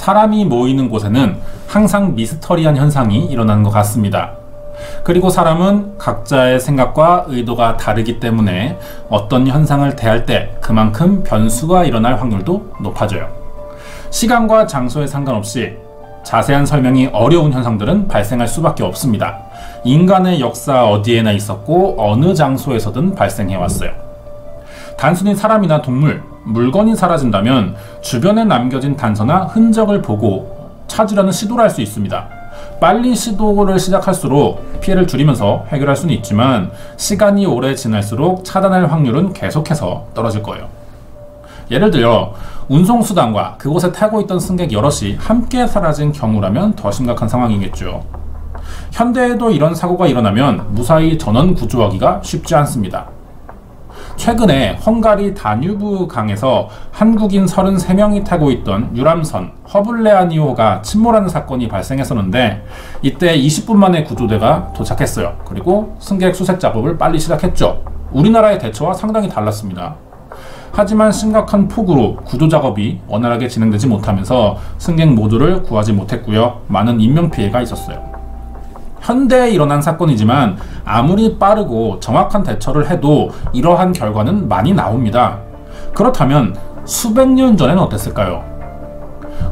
사람이 모이는 곳에는 항상 미스터리한 현상이 일어나는 것 같습니다. 그리고 사람은 각자의 생각과 의도가 다르기 때문에 어떤 현상을 대할 때 그만큼 변수가 일어날 확률도 높아져요. 시간과 장소에 상관없이 자세한 설명이 어려운 현상들은 발생할 수밖에 없습니다. 인간의 역사 어디에나 있었고 어느 장소에서든 발생해왔어요. 단순히 사람이나 동물, 물건이 사라진다면 주변에 남겨진 단서나 흔적을 보고 찾으려는 시도를 할 수 있습니다. 빨리 시도를 시작할수록 피해를 줄이면서 해결할 수는 있지만 시간이 오래 지날수록 차단할 확률은 계속해서 떨어질 거예요. 예를 들어 운송수단과 그곳에 타고 있던 승객 여럿이 함께 사라진 경우라면 더 심각한 상황이겠죠. 현대에도 이런 사고가 일어나면 무사히 전원 구조하기가 쉽지 않습니다. 최근에 헝가리 다뉴브 강에서 한국인 33명이 타고 있던 유람선 허블레아니오가 침몰하는 사건이 발생했었는데 이때 20분 만에 구조대가 도착했어요. 그리고 승객 수색 작업을 빨리 시작했죠. 우리나라의 대처와 상당히 달랐습니다. 하지만 심각한 폭우로 구조 작업이 원활하게 진행되지 못하면서 승객 모두를 구하지 못했고요. 많은 인명피해가 있었어요. 현대에 일어난 사건이지만 아무리 빠르고 정확한 대처를 해도 이러한 결과는 많이 나옵니다. 그렇다면 수백 년 전에는 어땠을까요?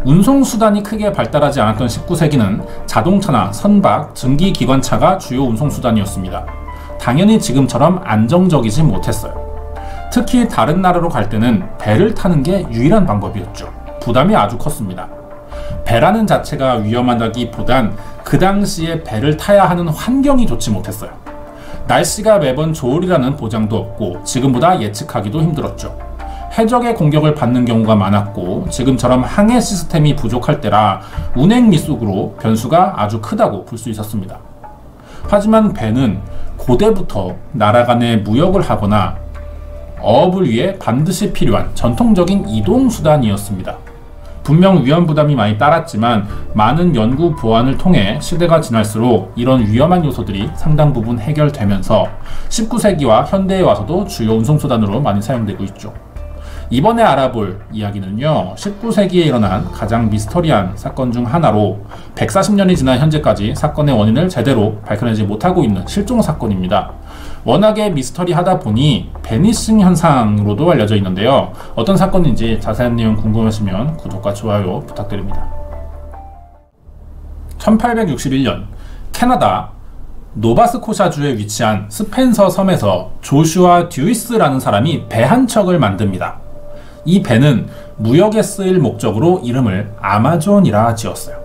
운송수단이 크게 발달하지 않았던 19세기는 자동차나 선박, 증기기관차가 주요 운송수단이었습니다. 당연히 지금처럼 안정적이지 못했어요. 특히 다른 나라로 갈 때는 배를 타는 게 유일한 방법이었죠. 부담이 아주 컸습니다. 배라는 자체가 위험하다기보단 그 당시에 배를 타야 하는 환경이 좋지 못했어요. 날씨가 매번 좋으리라는 보장도 없고 지금보다 예측하기도 힘들었죠. 해적의 공격을 받는 경우가 많았고 지금처럼 항해 시스템이 부족할 때라 운행 미숙으로 변수가 아주 크다고 볼 수 있었습니다. 하지만 배는 고대부터 나라 간의 무역을 하거나 어업을 위해 반드시 필요한 전통적인 이동수단이었습니다. 분명 위험 부담이 많이 따랐지만 많은 연구 보완을 통해 시대가 지날수록 이런 위험한 요소들이 상당 부분 해결되면서 19세기와 현대에 와서도 주요 운송수단으로 많이 사용되고 있죠. 이번에 알아볼 이야기는요, 19세기에 일어난 가장 미스터리한 사건 중 하나로 140년이 지난 현재까지 사건의 원인을 제대로 밝혀내지 못하고 있는 실종 사건입니다. 워낙에 미스터리하다 보니 베니싱 현상으로도 알려져 있는데요. 어떤 사건인지 자세한 내용 궁금하시면 구독과 좋아요 부탁드립니다. 1861년 캐나다 노바스코샤주에 위치한 스펜서 섬에서 조슈아 듀이스라는 사람이 배 한 척을 만듭니다. 이 배는 무역에 쓰일 목적으로 이름을 아마존이라 지었어요.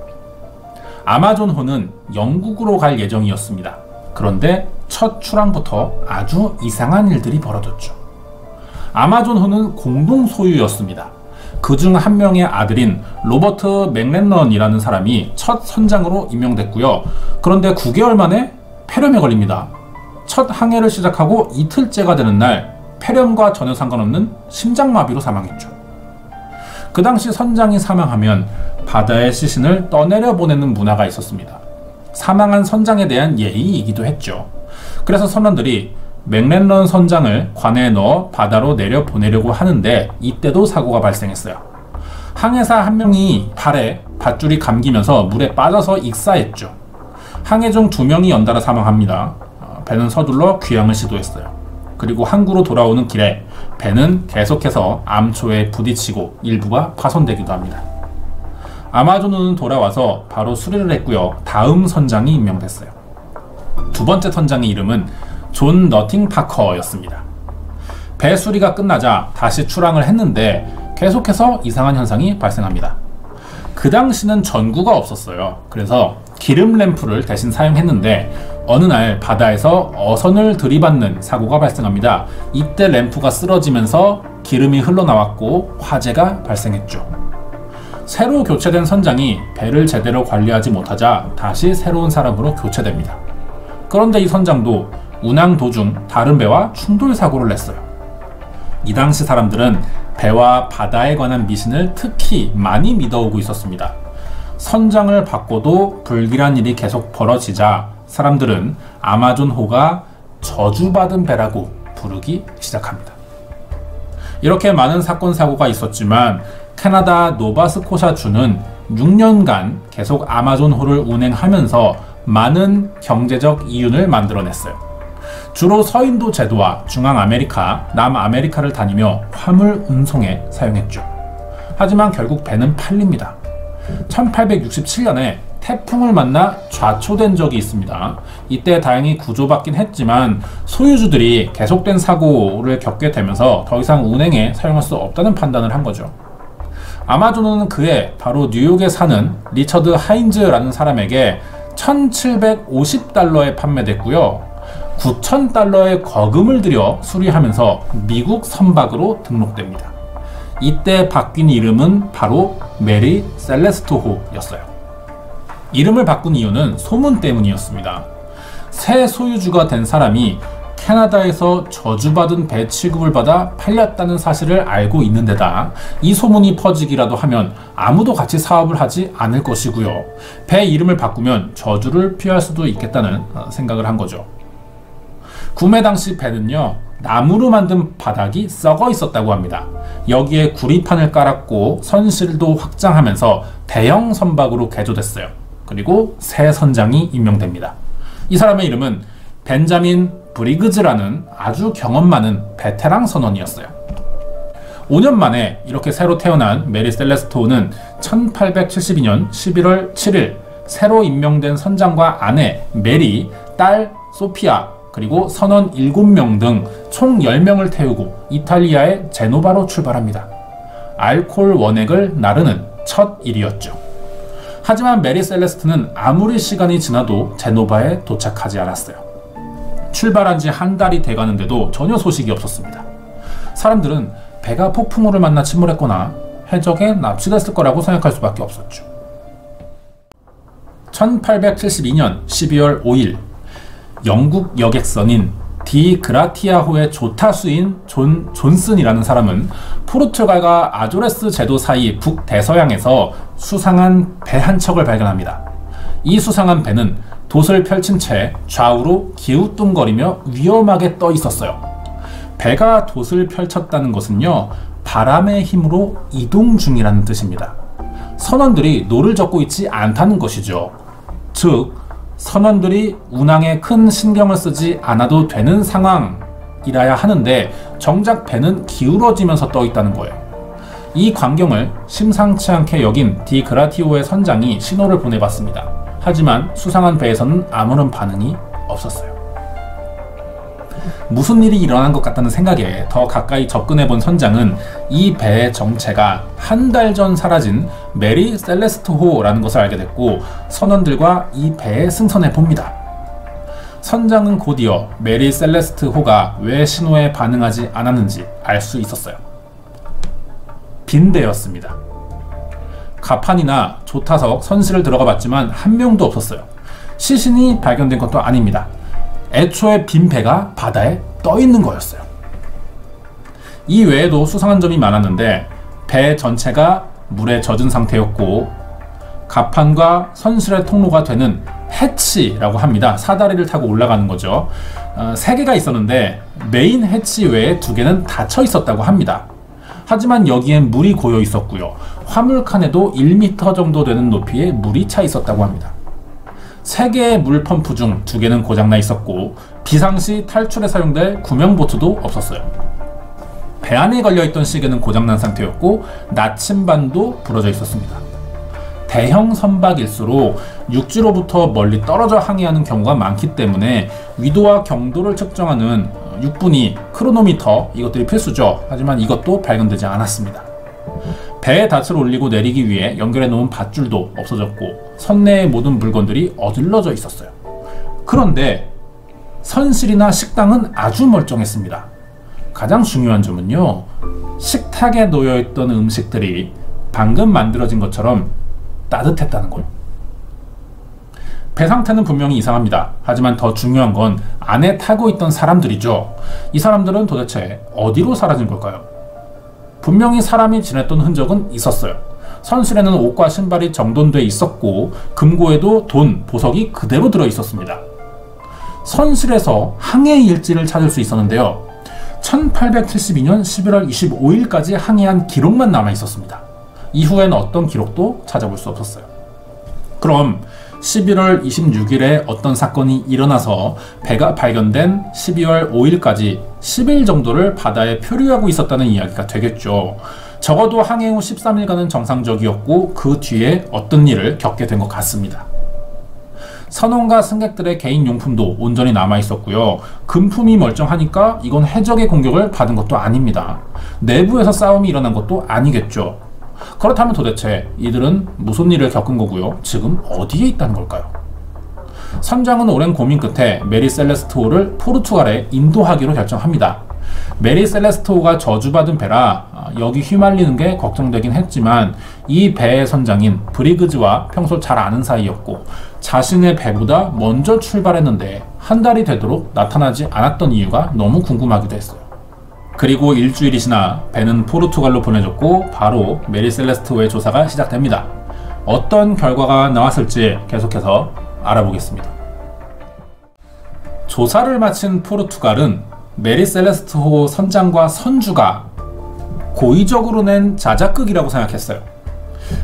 아마존호는 영국으로 갈 예정이었습니다. 그런데 첫 출항부터 아주 이상한 일들이 벌어졌죠. 아마존호는 공동 소유였습니다. 그중 한 명의 아들인 로버트 맥렌넌이라는 사람이 첫 선장으로 임명됐고요. 그런데 9개월 만에 폐렴에 걸립니다. 첫 항해를 시작하고 이틀째가 되는 날 폐렴과 전혀 상관없는 심장마비로 사망했죠. 그 당시 선장이 사망하면 바다의 시신을 떠내려 보내는 문화가 있었습니다. 사망한 선장에 대한 예의이기도 했죠. 그래서 선원들이 맥렌런 선장을 관에 넣어 바다로 내려 보내려고 하는데 이때도 사고가 발생했어요. 항해사 한 명이 발에 밧줄이 감기면서 물에 빠져서 익사했죠. 항해 중 2명이 연달아 사망합니다. 배는 서둘러 귀향을 시도했어요. 그리고 항구로 돌아오는 길에 배는 계속해서 암초에 부딪히고 일부가 파손되기도 합니다. 아마존호는 돌아와서 바로 수리를 했고요. 다음 선장이 임명됐어요. 두 번째 선장의 이름은 존 너팅 파커였습니다. 배 수리가 끝나자 다시 출항을 했는데 계속해서 이상한 현상이 발생합니다. 그 당시는 전구가 없었어요. 그래서 기름 램프를 대신 사용했는데 어느 날 바다에서 어선을 들이받는 사고가 발생합니다. 이때 램프가 쓰러지면서 기름이 흘러나왔고 화재가 발생했죠. 새로 교체된 선장이 배를 제대로 관리하지 못하자 다시 새로운 사람으로 교체됩니다. 그런데 이 선장도 운항 도중 다른 배와 충돌 사고를 냈어요. 이 당시 사람들은 배와 바다에 관한 미신을 특히 많이 믿어오고 있었습니다. 선장을 바꿔도 불길한 일이 계속 벌어지자 사람들은 아마존호가 저주받은 배라고 부르기 시작합니다. 이렇게 많은 사건 사고가 있었지만 캐나다 노바스코샤주는 6년간 계속 아마존호를 운행하면서 많은 경제적 이윤을 만들어냈어요. 주로 서인도 제도와 중앙아메리카, 남아메리카를 다니며 화물 운송에 사용했죠. 하지만 결국 배는 팔립니다. 1867년에 태풍을 만나 좌초된 적이 있습니다. 이때 다행히 구조받긴 했지만 소유주들이 계속된 사고를 겪게 되면서 더 이상 운행에 사용할 수 없다는 판단을 한 거죠. 아마존은 그해 바로 뉴욕에 사는 리처드 하인즈라는 사람에게 1750달러에 판매됐고요. 9000달러의 거금을 들여 수리하면서 미국 선박으로 등록됩니다. 이때 바뀐 이름은 바로 메리 셀레스토호였어요. 이름을 바꾼 이유는 소문 때문이었습니다. 새 소유주가 된 사람이 캐나다에서 저주받은 배 취급을 받아 팔렸다는 사실을 알고 있는 데다 이 소문이 퍼지기라도 하면 아무도 같이 사업을 하지 않을 것이고요. 배 이름을 바꾸면 저주를 피할 수도 있겠다는 생각을 한 거죠. 구매 당시 배는요, 나무로 만든 바닥이 썩어 있었다고 합니다. 여기에 구리판을 깔았고 선실도 확장하면서 대형 선박으로 개조됐어요. 그리고 새 선장이 임명됩니다. 이 사람의 이름은 벤자민 브리그즈라는 아주 경험 많은 베테랑 선원이었어요. 5년 만에 이렇게 새로 태어난 메리 셀레스토는 1872년 11월 7일 새로 임명된 선장과 아내 메리, 딸 소피아, 그리고 선원 7명 등 총 10명을 태우고 이탈리아의 제노바로 출발합니다. 알콜 원액을 나르는 첫 일이었죠. 하지만 메리 셀레스트는 아무리 시간이 지나도 제노바에 도착하지 않았어요. 출발한 지 한 달이 돼가는데도 전혀 소식이 없었습니다. 사람들은 배가 폭풍우를 만나 침몰했거나 해적에 납치됐을 거라고 생각할 수밖에 없었죠. 1872년 12월 5일 영국 여객선인 디 그라티아호의 조타수인 존슨이라는 사람은 포르투갈과 아조레스 제도 사이 북대서양에서 수상한 배 한 척을 발견합니다. 이 수상한 배는 돛을 펼친 채 좌우로 기우뚱거리며 위험하게 떠 있었어요. 배가 돛을 펼쳤다는 것은요, 바람의 힘으로 이동 중이라는 뜻입니다. 선원들이 노를 젓고 있지 않다는 것이죠. 즉, 선원들이 운항에 큰 신경을 쓰지 않아도 되는 상황이라야 하는데 정작 배는 기울어지면서 떠 있다는 거예요. 이 광경을 심상치 않게 여긴 디 그라티오의 선장이 신호를 보내봤습니다. 하지만 수상한 배에서는 아무런 반응이 없었어요. 무슨 일이 일어난 것 같다는 생각에 더 가까이 접근해본 선장은 이 배의 정체가 한 달 전 사라진 메리 셀레스토호라는 것을 알게 됐고 선원들과 이 배에 승선해 봅니다. 선장은 곧이어 메리 셀레스토호가 왜 신호에 반응하지 않았는지 알 수 있었어요. 빈대였습니다. 가판이나 조타석, 선실을 들어가 봤지만 한 명도 없었어요. 시신이 발견된 것도 아닙니다. 애초에 빈 배가 바다에 떠 있는 거였어요. 이 외에도 수상한 점이 많았는데 배 전체가 물에 젖은 상태였고 가판과 선실의 통로가 되는 해치라고 합니다. 사다리를 타고 올라가는 거죠. 3개가 있었는데 메인 해치 외에 2개는 닫혀 있었다고 합니다. 하지만 여기엔 물이 고여 있었고요. 화물칸에도 1m 정도 되는 높이의 물이 차 있었다고 합니다. 3개의 물 펌프 중 2개는 고장나 있었고 비상시 탈출에 사용될 구명보트도 없었어요. 배 안에 걸려있던 시계는 고장난 상태였고 나침반도 부러져 있었습니다. 대형 선박일수록 육지로부터 멀리 떨어져 항해하는 경우가 많기 때문에 위도와 경도를 측정하는 육분위, 크로노미터, 이것들이 필수죠. 하지만 이것도 발견되지 않았습니다. 배에 닻을 올리고 내리기 위해 연결해 놓은 밧줄도 없어졌고 선내의 모든 물건들이 어질러져 있었어요. 그런데 선실이나 식당은 아주 멀쩡했습니다. 가장 중요한 점은요, 식탁에 놓여있던 음식들이 방금 만들어진 것처럼 따뜻했다는 거예요. 배 상태는 분명히 이상합니다. 하지만 더 중요한 건 안에 타고 있던 사람들이죠. 이 사람들은 도대체 어디로 사라진 걸까요? 분명히 사람이 지냈던 흔적은 있었어요. 선실에는 옷과 신발이 정돈돼 있었고 금고에도 돈, 보석이 그대로 들어 있었습니다. 선실에서 항해 일지를 찾을 수 있었는데요. 1872년 11월 25일까지 항해한 기록만 남아 있었습니다. 이후엔 어떤 기록도 찾아볼 수 없었어요. 그럼 11월 26일에 어떤 사건이 일어나서 배가 발견된 12월 5일까지 10일 정도를 바다에 표류하고 있었다는 이야기가 되겠죠. 적어도 항해 후 13일간은 정상적이었고 그 뒤에 어떤 일을 겪게 된 것 같습니다. 선원과 승객들의 개인 용품도 온전히 남아있었고요. 금품이 멀쩡하니까 이건 해적의 공격을 받은 것도 아닙니다. 내부에서 싸움이 일어난 것도 아니겠죠. 그렇다면 도대체 이들은 무슨 일을 겪은 거고요? 지금 어디에 있다는 걸까요? 선장은 오랜 고민 끝에 메리 셀레스토호를 포르투갈에 인도하기로 결정합니다. 메리 셀레스토호가 저주받은 배라 여기 휘말리는 게 걱정되긴 했지만 이 배의 선장인 브리그즈와 평소 잘 아는 사이였고 자신의 배보다 먼저 출발했는데 한 달이 되도록 나타나지 않았던 이유가 너무 궁금하기도 했어요. 그리고 일주일이 지나 배는 포르투갈로 보내졌고 바로 메리 셀레스토호의 조사가 시작됩니다. 어떤 결과가 나왔을지 계속해서 알아보겠습니다. 조사를 마친 포르투갈은 메리 셀레스토호 선장과 선주가 고의적으로 낸 자작극이라고 생각했어요.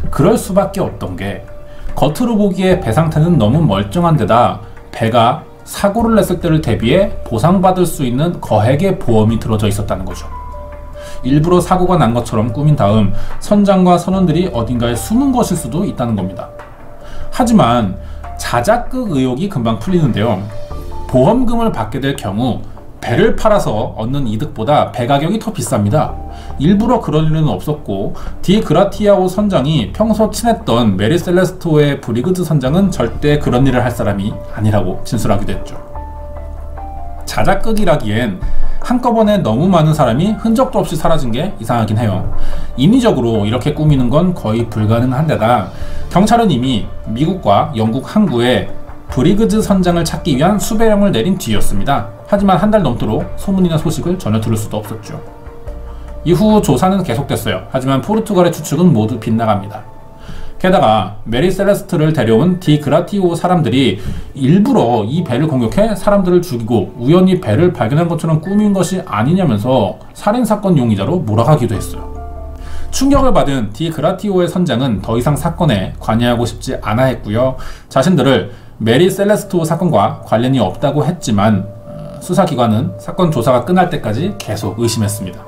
그럴 수밖에 없던 게 겉으로 보기에 배 상태는 너무 멀쩡한 데다 배가 사고를 냈을 때를 대비해 보상받을 수 있는 거액의 보험이 들어져 있었다는 거죠. 일부러 사고가 난 것처럼 꾸민 다음 선장과 선원들이 어딘가에 숨은 것일 수도 있다는 겁니다. 하지만 자작극 의혹이 금방 풀리는데요. 보험금을 받게 될 경우 배를 팔아서 얻는 이득보다 배 가격이 더 비쌉니다. 일부러 그럴 일은 없었고 디 그라티아오 선장이 평소 친했던 메리 셀레스토의 브리그즈 선장은 절대 그런 일을 할 사람이 아니라고 진술하기도 했죠. 자작극이라기엔 한꺼번에 너무 많은 사람이 흔적도 없이 사라진 게 이상하긴 해요. 인위적으로 이렇게 꾸미는 건 거의 불가능한 데다 경찰은 이미 미국과 영국 항구에 브리그즈 선장을 찾기 위한 수배령을 내린 뒤였습니다. 하지만 한 달 넘도록 소문이나 소식을 전혀 들을 수도 없었죠. 이후 조사는 계속됐어요. 하지만 포르투갈의 추측은 모두 빗나갑니다. 게다가 메리 셀레스트를 데려온 디 그라티오 사람들이 일부러 이 배를 공격해 사람들을 죽이고 우연히 배를 발견한 것처럼 꾸민 것이 아니냐면서 살인사건 용의자로 몰아가기도 했어요. 충격을 받은 디 그라티오의 선장은 더 이상 사건에 관여하고 싶지 않아 했고요. 자신들을 메리 셀레스토 사건과 관련이 없다고 했지만 수사기관은 사건 조사가 끝날 때까지 계속 의심했습니다.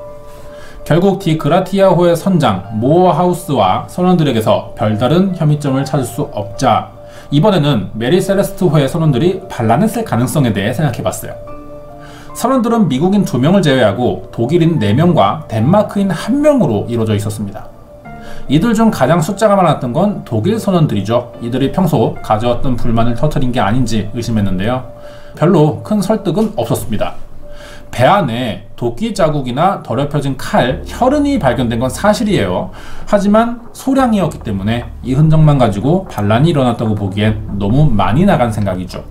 결국 디 그라티아호의 선장 모어하우스와 선원들에게서 별다른 혐의점을 찾을 수 없자 이번에는 메리 셀레스토호의 선원들이 반란했을 가능성에 대해 생각해봤어요. 선원들은 미국인 2명을 제외하고 독일인 4명과 덴마크인 1명으로 이루어져 있었습니다. 이들 중 가장 숫자가 많았던 건 독일 선원들이죠. 이들이 평소 가져왔던 불만을 터뜨린 게 아닌지 의심했는데요. 별로 큰 설득은 없었습니다. 배 안에 도끼 자국이나 더럽혀진 칼, 혈흔이 발견된 건 사실이에요. 하지만 소량이었기 때문에 이 흔적만 가지고 반란이 일어났다고 보기엔 너무 많이 나간 생각이죠.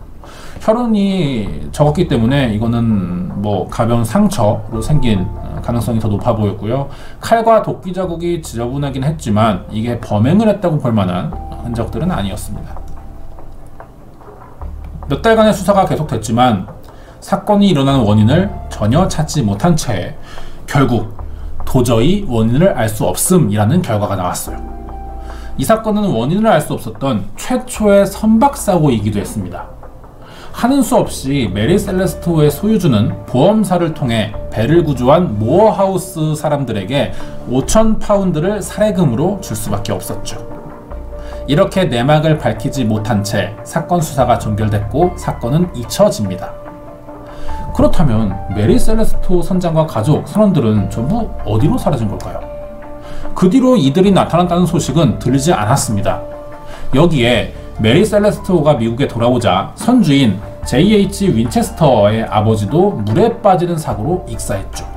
혈흔이 적었기 때문에 이거는 뭐 가벼운 상처로 생긴 가능성이 더 높아 보였고요. 칼과 도끼 자국이 지저분하긴 했지만 이게 범행을 했다고 볼 만한 흔적들은 아니었습니다. 몇 달간의 수사가 계속됐지만 사건이 일어난 원인을 전혀 찾지 못한 채 결국 도저히 원인을 알 수 없음이라는 결과가 나왔어요. 이 사건은 원인을 알 수 없었던 최초의 선박사고이기도 했습니다. 하는 수 없이 메리 셀레스토의 소유주는 보험사를 통해 배를 구조한 모어하우스 사람들에게 5,000파운드를 사례금으로 줄 수밖에 없었죠. 이렇게 내막을 밝히지 못한 채 사건 수사가 종결됐고 사건은 잊혀집니다. 그렇다면 메리 셀레스토 선장과 가족, 선원들은 전부 어디로 사라진 걸까요? 그 뒤로 이들이 나타났다는 소식은 들리지 않았습니다. 여기에 메리 셀레스토가 미국에 돌아오자 선주인 J.H. 윈체스터의 아버지도 물에 빠지는 사고로 익사했죠.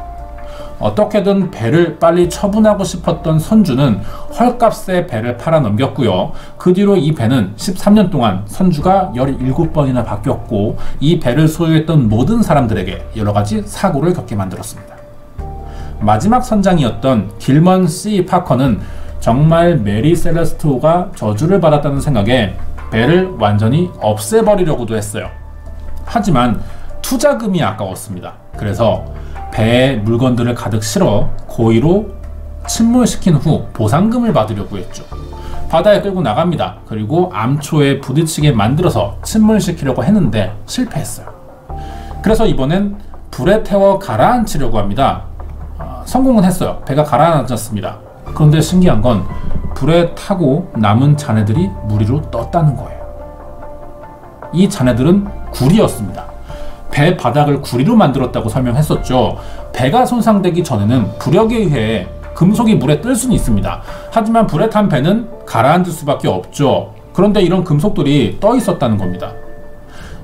어떻게든 배를 빨리 처분하고 싶었던 선주는 헐값에 배를 팔아 넘겼고요. 그 뒤로 이 배는 13년 동안 선주가 17번이나 바뀌었고 이 배를 소유했던 모든 사람들에게 여러가지 사고를 겪게 만들었습니다. 마지막 선장이었던 길먼 C. 파커는 정말 메리 셀레스토가 저주를 받았다는 생각에 배를 완전히 없애버리려고도 했어요. 하지만 투자금이 아까웠습니다. 그래서 배에 물건들을 가득 실어 고의로 침몰시킨 후 보상금을 받으려고 했죠. 바다에 끌고 나갑니다. 그리고 암초에 부딪히게 만들어서 침몰시키려고 했는데 실패했어요. 그래서 이번엔 불에 태워 가라앉히려고 합니다. 성공은 했어요. 배가 가라앉았습니다. 그런데 신기한 건 불에 타고 남은 잔해들이 물 위로 떴다는 거예요. 이 잔해들은 구리였습니다. 배 바닥을 구리로 만들었다고 설명했었죠. 배가 손상되기 전에는 부력에 의해 금속이 물에 뜰 수는 있습니다. 하지만 불에 탄 배는 가라앉을 수밖에 없죠. 그런데 이런 금속들이 떠 있었다는 겁니다.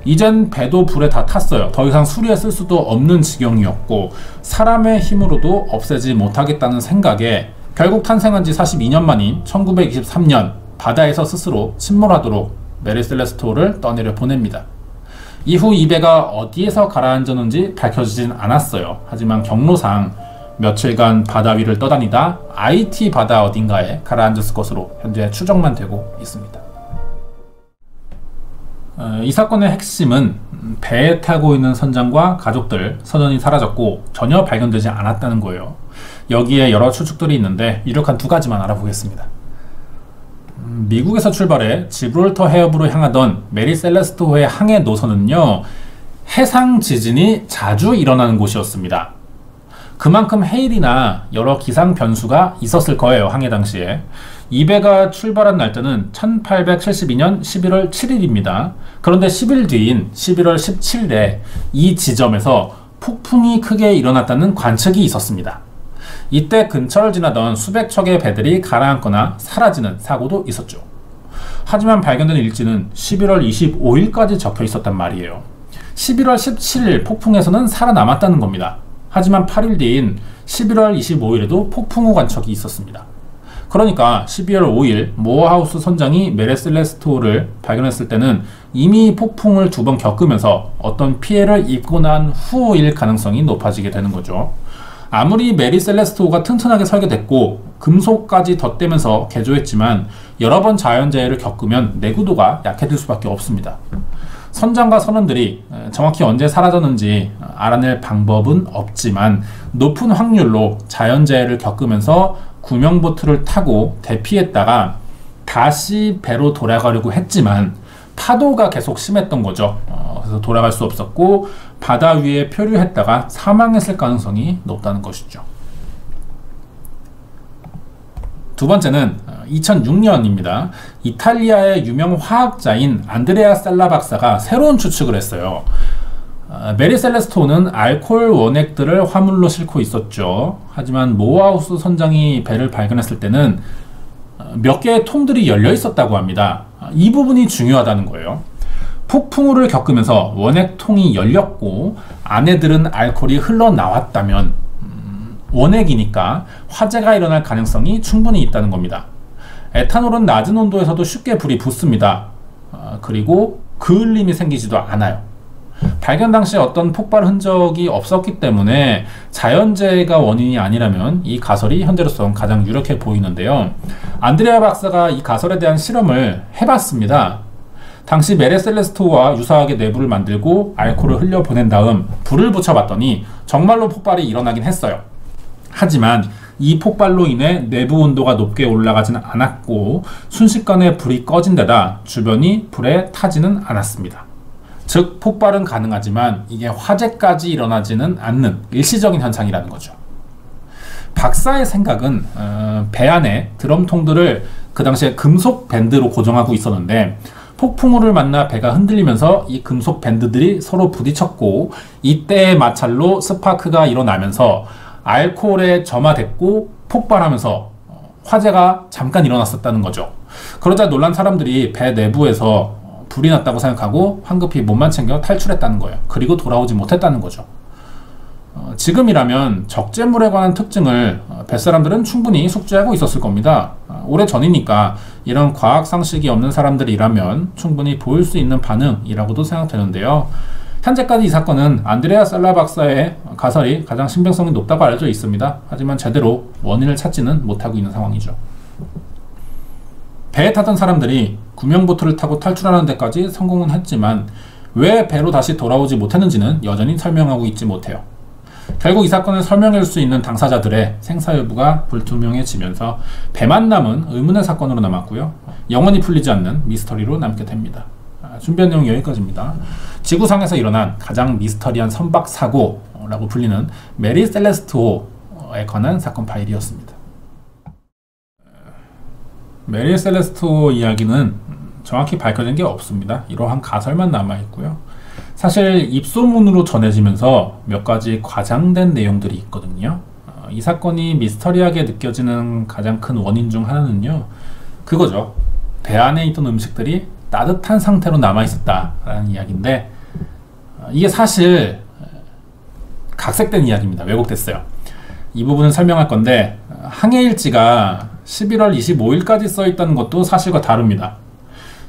이젠 배도 불에 다 탔어요. 더 이상 수리에 쓸 수도 없는 지경이었고 사람의 힘으로도 없애지 못하겠다는 생각에 결국 탄생한 지 42년 만인 1923년 바다에서 스스로 침몰하도록 메리 셀레스토를 떠내려 보냅니다. 이후 이 배가 어디에서 가라앉았는지 밝혀지진 않았어요. 하지만 경로상 며칠간 바다 위를 떠다니다 아이티 바다 어딘가에 가라앉았을 것으로 현재 추정만 되고 있습니다. 이 사건의 핵심은 배에 타고 있는 선장과 가족들 선원이 사라졌고 전혀 발견되지 않았다는 거예요. 여기에 여러 추측들이 있는데 유력한 두 가지만 알아보겠습니다. 미국에서 출발해 지브롤터 해협으로 향하던 메리 셀레스토호의 항해 노선은요, 해상 지진이 자주 일어나는 곳이었습니다. 그만큼 해일이나 여러 기상 변수가 있었을 거예요. 항해 당시에. 이 배가 출발한 날짜는 1872년 11월 7일입니다. 그런데 10일 뒤인 11월 17일에 이 지점에서 폭풍이 크게 일어났다는 관측이 있었습니다. 이때 근처를 지나던 수백 척의 배들이 가라앉거나 사라지는 사고도 있었죠. 하지만 발견된 일지는 11월 25일까지 적혀 있었단 말이에요. 11월 17일 폭풍에서는 살아남았다는 겁니다. 하지만 8일 뒤인 11월 25일에도 폭풍 후 관측이 있었습니다. 그러니까 12월 5일 모어하우스 선장이 메리 셀레스토를 발견했을 때는 이미 폭풍을 2번 겪으면서 어떤 피해를 입고 난 후일 가능성이 높아지게 되는 거죠. 아무리 메리 셀레스토가 튼튼하게 설계됐고 금속까지 덧대면서 개조했지만 여러 번 자연재해를 겪으면 내구도가 약해질 수밖에 없습니다. 선장과 선원들이 정확히 언제 사라졌는지 알아낼 방법은 없지만 높은 확률로 자연재해를 겪으면서 구명보트를 타고 대피했다가 다시 배로 돌아가려고 했지만 파도가 계속 심했던 거죠. 그래서 돌아갈 수 없었고 바다 위에 표류했다가 사망했을 가능성이 높다는 것이죠. 두 번째는 2006년입니다. 이탈리아의 유명 화학자인 안드레아 셀라 박사가 새로운 추측을 했어요. 메리 셀레스토는 알코올 원액들을 화물로 싣고 있었죠. 하지만 모어하우스 선장이 배를 발견했을 때는 몇 개의 통들이 열려 있었다고 합니다. 이 부분이 중요하다는 거예요. 폭풍우를 겪으면서 원액통이 열렸고 안에 들은 알코올이 흘러나왔다면 원액이니까 화재가 일어날 가능성이 충분히 있다는 겁니다. 에탄올은 낮은 온도에서도 쉽게 불이 붙습니다. 그리고 그을림이 생기지도 않아요. 발견 당시에 어떤 폭발 흔적이 없었기 때문에 자연재해가 원인이 아니라면 이 가설이 현재로서는 가장 유력해 보이는데요. 안드레아 박사가 이 가설에 대한 실험을 해봤습니다. 당시 메리 셀레스토와 유사하게 내부를 만들고 알코올을 흘려보낸 다음 불을 붙여봤더니 정말로 폭발이 일어나긴 했어요. 하지만 이 폭발로 인해 내부 온도가 높게 올라가지는 않았고 순식간에 불이 꺼진 데다 주변이 불에 타지는 않았습니다. 즉 폭발은 가능하지만 이게 화재까지 일어나지는 않는 일시적인 현상이라는 거죠. 박사의 생각은 배 안에 드럼통들을 그 당시에 금속 밴드로 고정하고 있었는데 폭풍우를 만나 배가 흔들리면서 이 금속 밴드들이 서로 부딪혔고 이때의 마찰로 스파크가 일어나면서 알코올에 점화됐고 폭발하면서 화재가 잠깐 일어났었다는 거죠. 그러자 놀란 사람들이 배 내부에서 불이 났다고 생각하고 황급히 몸만 챙겨 탈출했다는 거예요. 그리고 돌아오지 못했다는 거죠. 지금이라면 적재물에 관한 특징을 뱃사람들은 충분히 숙지하고 있었을 겁니다. 오래전이니까 이런 과학 상식이 없는 사람들이라면 충분히 보일 수 있는 반응이라고도 생각되는데요. 현재까지 이 사건은 안드레아 셀라 박사의 가설이 가장 신빙성이 높다고 알려져 있습니다. 하지만 제대로 원인을 찾지는 못하고 있는 상황이죠. 배에 타던 사람들이 구명보트를 타고 탈출하는 데까지 성공은 했지만 왜 배로 다시 돌아오지 못했는지는 여전히 설명하고 있지 못해요. 결국 이 사건을 설명할 수 있는 당사자들의 생사 여부가 불투명해지면서 배만 남은 의문의 사건으로 남았고요. 영원히 풀리지 않는 미스터리로 남게 됩니다. 준비한 내용 여기까지입니다. 지구상에서 일어난 가장 미스터리한 선박 사고라고 불리는 메리 셀레스트호에 관한 사건 파일이었습니다. 메리 셀레스트호 이야기는 정확히 밝혀진 게 없습니다. 이러한 가설만 남아있고요. 사실 입소문으로 전해지면서 몇 가지 과장된 내용들이 있거든요. 이 사건이 미스터리하게 느껴지는 가장 큰 원인 중 하나는요, 그거죠. 배 안에 있던 음식들이 따뜻한 상태로 남아있었다라는 이야기인데, 이게 사실 각색된 이야기입니다. 왜곡됐어요. 이 부분은 설명할 건데, 항해일지가 11월 25일까지 써있다는 것도 사실과 다릅니다.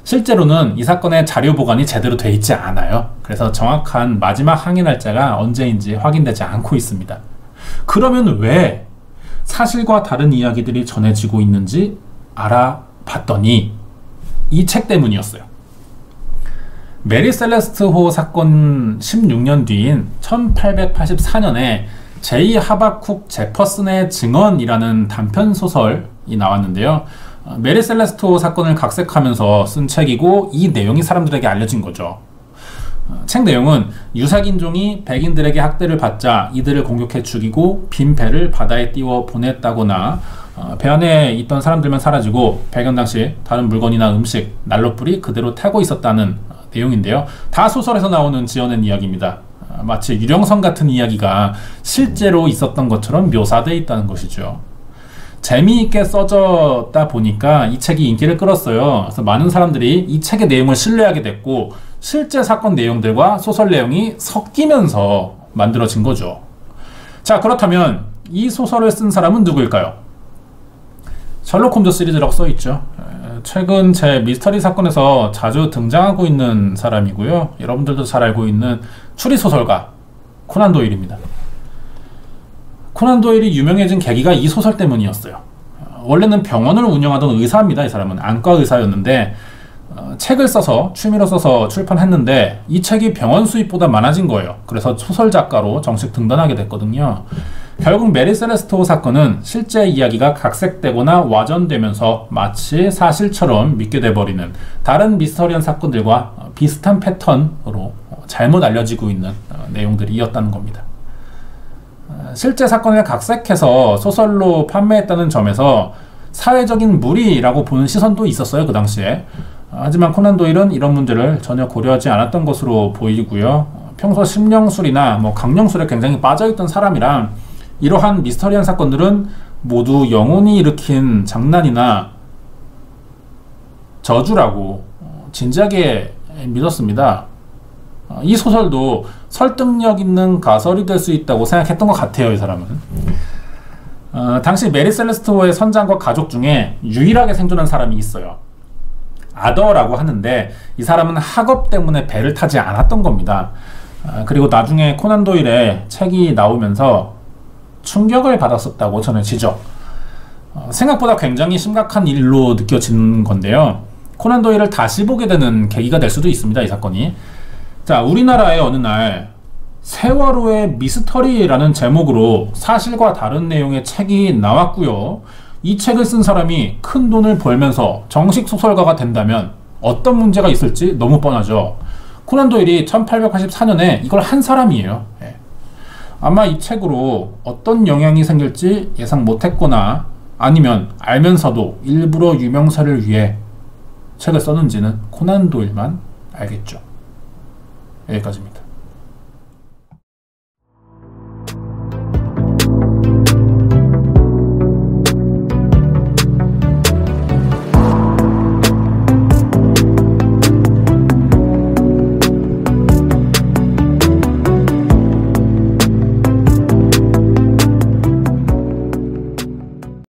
실제로는 이 사건의 자료 보관이 제대로 돼 있지 않아요. 그래서 정확한 마지막 항해 날짜가 언제인지 확인되지 않고 있습니다. 그러면 왜 사실과 다른 이야기들이 전해지고 있는지 알아봤더니 이 책 때문이었어요. 메리 셀레스트호 사건 16년 뒤인 1884년에 제이 하바쿡 제퍼슨의 증언이라는 단편 소설이 나왔는데요. 메리 셀레스트호 사건을 각색하면서 쓴 책이고, 이 내용이 사람들에게 알려진 거죠. 책 내용은 유색인종이 백인들에게 학대를 받자 이들을 공격해 죽이고 빈 배를 바다에 띄워 보냈다거나, 배 안에 있던 사람들만 사라지고 발견 당시 다른 물건이나 음식, 난로불이 그대로 타고 있었다는 내용인데요. 다 소설에서 나오는 지어낸 이야기입니다. 마치 유령선 같은 이야기가 실제로 있었던 것처럼 묘사되어 있다는 것이죠. 재미있게 써졌다 보니까 이 책이 인기를 끌었어요. 그래서 많은 사람들이 이 책의 내용을 신뢰하게 됐고, 실제 사건 내용들과 소설 내용이 섞이면서 만들어진 거죠. 자, 그렇다면 이 소설을 쓴 사람은 누구일까요? 셜록 홈즈 시리즈라고 써있죠. 최근 제 미스터리 사건에서 자주 등장하고 있는 사람이고요. 여러분들도 잘 알고 있는 추리소설가 코난 도일입니다. 코난 도일이 유명해진 계기가 이 소설 때문이었어요. 원래는 병원을 운영하던 의사입니다. 이 사람은 안과 의사였는데, 책을 써서 취미로 써서 출판했는데 이 책이 병원 수입보다 많아진 거예요. 그래서 소설 작가로 정식 등단하게 됐거든요. 결국 메리 셀레스트호 사건은 실제 이야기가 각색되거나 와전되면서 마치 사실처럼 믿게 돼버리는 다른 미스터리한 사건들과 비슷한 패턴으로 잘못 알려지고 있는 내용들이 이었다는 겁니다. 실제 사건을 각색해서 소설로 판매했다는 점에서 사회적인 무리라고 보는 시선도 있었어요, 그 당시에. 하지만 코난 도일은 이런 문제를 전혀 고려하지 않았던 것으로 보이고요. 평소 심령술이나 강령술에 굉장히 빠져있던 사람이랑 이러한 미스터리한 사건들은 모두 영혼이 일으킨 장난이나 저주라고 진지하게 믿었습니다. 이 소설도 설득력 있는 가설이 될 수 있다고 생각했던 것 같아요, 이 사람은. 당시 메리 셀레스트호의 선장과 가족 중에 유일하게 생존한 사람이 있어요. 아더라고 하는데, 이 사람은 학업 때문에 배를 타지 않았던 겁니다. 그리고 나중에 코난 도일의 책이 나오면서 충격을 받았었다고 전해지죠. 생각보다 굉장히 심각한 일로 느껴지는 건데요. 코난 도일을 다시 보게 되는 계기가 될 수도 있습니다, 이 사건이. 자, 우리나라에 어느 날 세월호의 미스터리라는 제목으로 사실과 다른 내용의 책이 나왔고요. 이 책을 쓴 사람이 큰 돈을 벌면서 정식 소설가가 된다면 어떤 문제가 있을지 너무 뻔하죠. 코난 도일이 1884년에 이걸 한 사람이에요. 아마 이 책으로 어떤 영향이 생길지 예상 못했거나, 아니면 알면서도 일부러 유명세를 위해 책을 썼는지는 코난 도일만 알겠죠. 여기까지입니다.